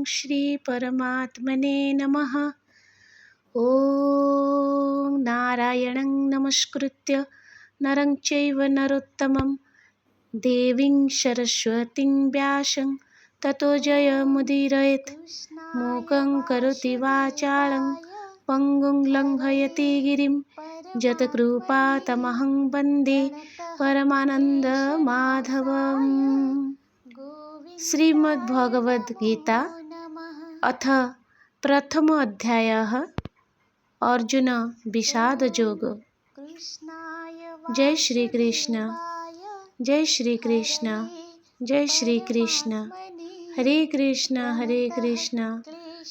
श्री परमात्मने नमः। ॐ नारायणं नमस्कृत्य नरं चैव नरोत्तमं देवीं सरस्वतीं व्यासं ततो जयमुदीरयेत्। मूकं करोति वाचालं पङ्गुं लङ्घयति गिरिं यत्कृपातमहं वन्दे परमानन्दमाधवम्। श्रीमद्भगवद्गीता अथ प्रथम अध्यायः अर्जुन विषाद योग। जय श्री कृष्ण, जय श्री कृष्ण, जय श्री कृष्ण। हरे कृष्ण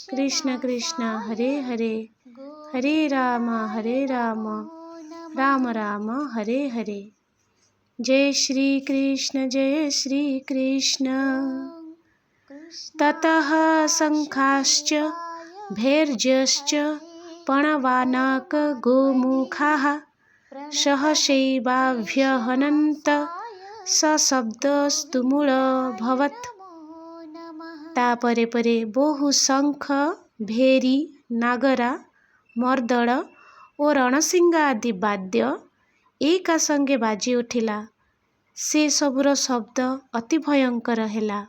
कृष्ण कृष्ण हरे हरे, हरे राम राम राम हरे हरे। जय श्री कृष्ण, जय श्री कृष्ण। ततः शङ्खाश्च भैर्यश्च पणवानक गोमुखाः सहसैवाभ्यहनन्त सशब्दस्तुमुलभवत्। तापरे परे बहु शंख, भेरी, नागरा, मर्दड़ ଓ ରଣସିଙ୍ଗା ଆଦି ବାଦ୍ୟ ଏକା ସଙ୍ଗେ ବାଜି ଉଠିଲା। ସେ ସବୁର ଶବ୍ଦ ଅତି ଭୟଙ୍କର ହେଲା।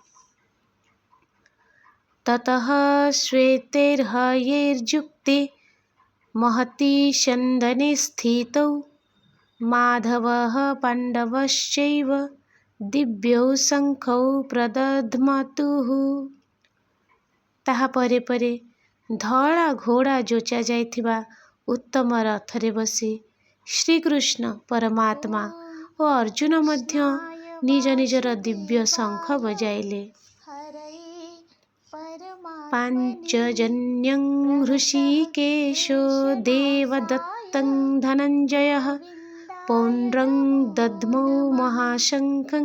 ତତଃ ଶ୍ୱେତୈର୍ହୟୈର୍ଯୁକ୍ତେ महति स्यन्दने स्थितौ माधवः पाण्डवश्चैव दिव्यौ शङ्खौ प्रदध्मतुः। ତାହା ପରେ ପରେ ଧଳା ଘୋଡ଼ା ଯୋଚା ଯାଇଥିବା ଉତ୍ତମ ରଥରେ ବସି ଶ୍ରୀକୃଷ୍ଣ ପରମାତ୍ମା ଓ ଅର୍ଜୁନ ମଧ୍ୟ ନିଜ ନିଜର ଦିବ୍ୟ ଶଙ୍ଖ ବଜାଇଲେ। पाञ्चजन्यं हृषीकेशो देवदत्तं धनञ्जयः पौण्ड्रं दद्मौ महाशङ्खं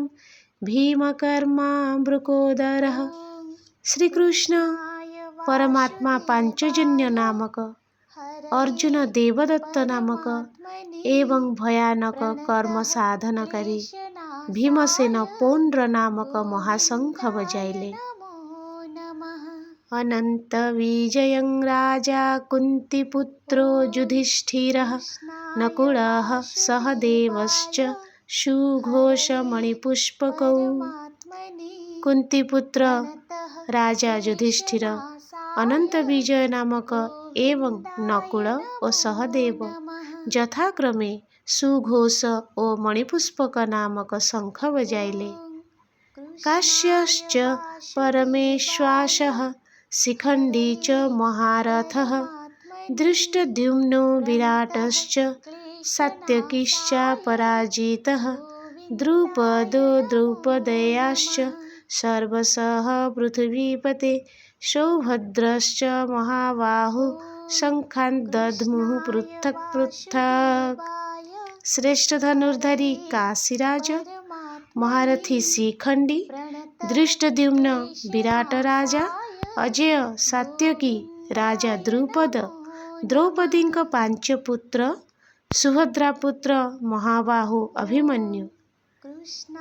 भीमकर्मा मृकोदरः। श्रीकृष्ण परमात्मा पांचजन्य नामक, अर्जुन देवदत्त नामक एवं भयानक कर्म साधनकारी भीमसेन पौण्ड्र नामक महाशंख बजाइले। अनंत विजयं राजा कुन्तीपुत्रो युधिष्ठिरः नकुलः सहदेवश्च सुघोषमणिपुष्पकौ। कुन्तीपुत्र राजा युधिष्ठिर, अनंत विजय नामक एवं नकुल और सहदेव यथाक्रमे सुघोष और मणिपुष्पक नामक शंख बजाइले। काश्यश्च परमेश्वासः शिखण्डी च महारथः धृष्टद्युम्नो विराटश्च सात्यकिश्च पराजितः द्रुपदो द्रौपदेयाश्च सर्वशः पृथ्वीपते सौभद्रश्च महाबाहु शङ्खान् दद्मुः पृथक् पृथक्। श्रेष्ठ धनुर्धारी काशीराज, महारथी शिखंडी, धृष्टद्युम्न विराट राजा, अजय सात्यकी राजा द्रुपद, द्रौपदी पांच पुत्र, सुभद्रा पुत्र महाबाहु अभिमन्यु।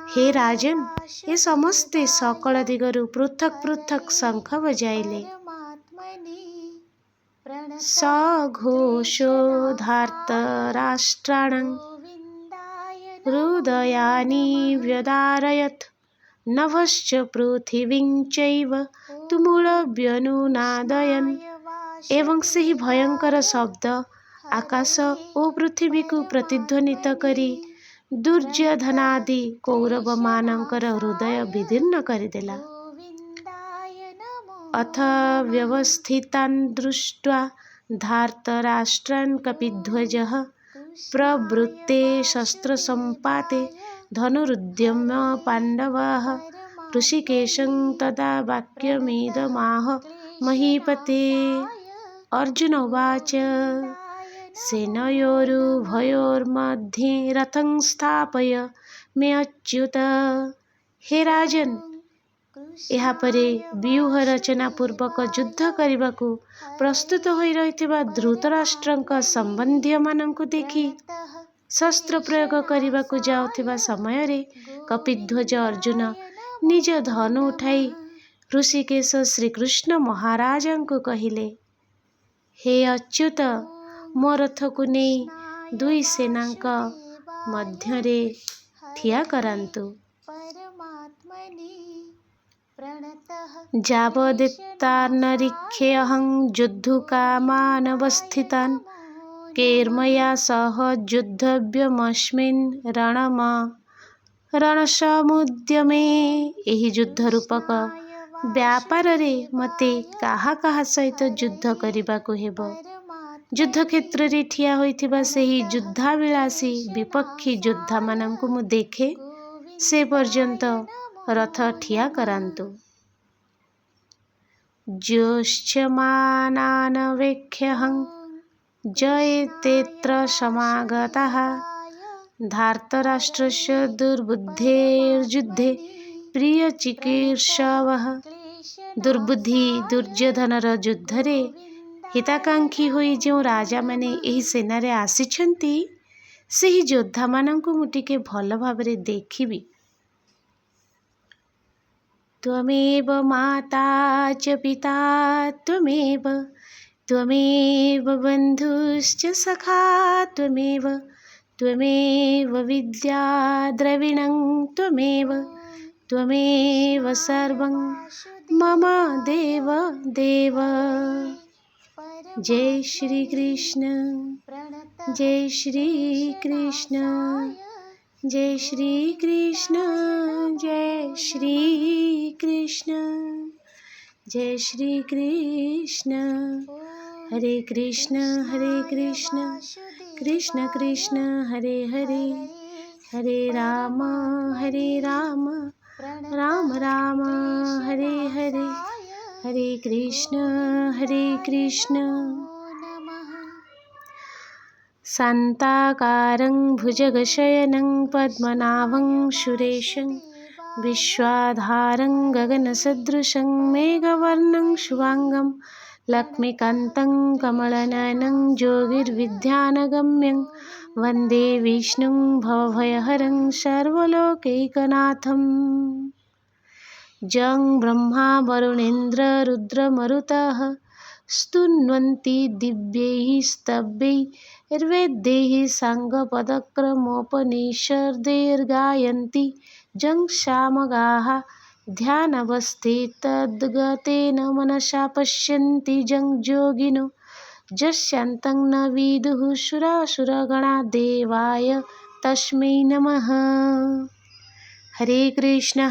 हे राजन, ये समस्ते सकल दिगरु पृथक पृथक शंख बजाइले। सघोषो धार्तराष्ट्राणां हृदयानि व्यदारयत् नभश्च पृथिवीं चैव तुमुलव्यनुनादयन्। एवं ସେହି भयंकर शब्द आकाश ଓ ପୃଥିବୀକୁ ପ୍ରତିଧ୍ୱନିତ କରି ଦୁର୍ଯ୍ୟୋଧନାଦି କୌରବମାନଙ୍କର ହୃଦୟ ବିଦୀର୍ଣ୍ଣ କରିଦେଲା। अथ व्यवस्थितान् दृष्ट्वा धार्तराष्ट्रान् कपिध्वजः प्रवृत्ते शस्त्रसम्पाते धनुरुद्यम्य पाण्डवाः ऋषिकेशं तदा वाक्यमिदमाह महीपते। अर्जुन उवाच सेनयोरुभयोर्मध्ये रथं स्थापय मे अच्युत। हे राजन, एहापरे व्यूह रचना पूर्वक युद्ध करने प्रस्तुत हो रही धृतराष्ट्रଙ୍କ संबंधी मानंकु देखि शस्त्र प्रयोग करने जाउथिबा समय रे कपिध्वज अर्जुन निज धनु उठाई ऋषिकेश श्रीकृष्ण महाराजଙ୍କୁ କହିଲେ, हे ଅଚ୍ୟୁତ, ମୋ ରଥକୁ ନେଇ ଦୁଇ ସେନାଙ୍କ ମଧ୍ୟରେ ଠିଆ କରାନ୍ତୁ। ଯାବଦେତାନ୍ନରୀକ୍ଷେऽହଂ ଯୁଦ୍ଧକାମାନବସ୍ଥିତାନ୍ କୈର୍ମୟା ସହ ଯୁଦ୍ଧବ୍ୟମସ୍ମିନ୍ ରଣସମୁଦ୍ୟମେ। ଏହି ଯୁଦ୍ଧ ରୂପକ ବ୍ୟାପାରରେ ମୋତେ କାହା କାହା ସହିତ ଯୁଦ୍ଧ କରିବାକୁ ହେବ। ଯୁଦ୍ଧକ୍ଷେତ୍ରରେ ଠିଆ ହୋଇଥିବା ସେହି ଯୁଦ୍ଧାଭିଳାଷୀ ବିପକ୍ଷୀ ଯୋଦ୍ଧାମାନଙ୍କୁ ମୁଁ ଦେଖେ, ସେ ପର୍ଯ୍ୟନ୍ତ ରଥ ଠିଆ କରାନ୍ତୁ। ଯୋତ୍ସ୍ୟମାନାନବେକ୍ଷ୍ୟହଂ ଜୟତେऽତ୍ର ସମାଗତାଃ ଧାର୍ତ୍ତରାଷ୍ଟ୍ରସ୍ୟ ଦୁର୍ବୁଦ୍ଧେର୍ଯୁଦ୍ଧେ ପ୍ରିୟଚିକୀର୍ଷବଃ। ଦୁର୍ବୁଦ୍ଧି ଦୁର୍ଯ୍ୟୋଧନର ଯୁଦ୍ଧରେ ହିତାକାଂକ୍ଷୀ ହୋଇ ଯେଉଁ ରାଜାମାନେ ଏହି ସେନାରେ ଆସିଛନ୍ତି, ସେହି ଯୋଦ୍ଧାମାନଙ୍କୁ ମୁଁ ଟିକେ ଭଲ ଭାବରେ ଦେଖିବି। ତ୍ୱମେବ ମାତା ଚ ପିତା ତ୍ୱମେବ ବନ୍ଧୁଶ୍ଚ ସଖା ତ୍ୱମେବ ବିଦ୍ୟା ଦ୍ରବିଣଂ ତ୍ୱମେବ ସର୍ବଂ मम देव देव। जय श्री कृष्ण, जय श्री कृष्ण, जय श्री कृष्ण, जय श्री कृष्ण, जय श्री कृष्ण। हरे कृष्ण कृष्ण कृष्ण हरे हरे, हरे राम राम राम हरे हरे, हरे कृष्ण शान्ताकारं भुजगशयनं पद्मनाभं सुरेशं विश्वाधारं गगनसदृशं मेघवर्णं शुभांगं लक्ष्मीकान्तं कमलनयनं योगिर्विद्यानगम्यं वन्दे विष्णुं भवभयहरं सर्वलोकैकनाथम्। जं ब्रह्मा वरुणेन्द्र रुद्रमरुतः स्तुन्वन्ति दिव्यैः स्तवैर्वेदैः साङ्गपदक्रमोपनिषदैर्गायन्ति जं सामगाः ध्यानावस्थितद्गतेन मनसा पश्यन्ति जं योगिनो यस्यान्तं न विदुः सुरासुरगणा देवाय तस्मै नमः। हरे कृष्ण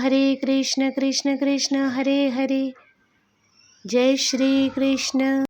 कृष्ण कृष्ण हरे हरे, जय श्री कृष्ण।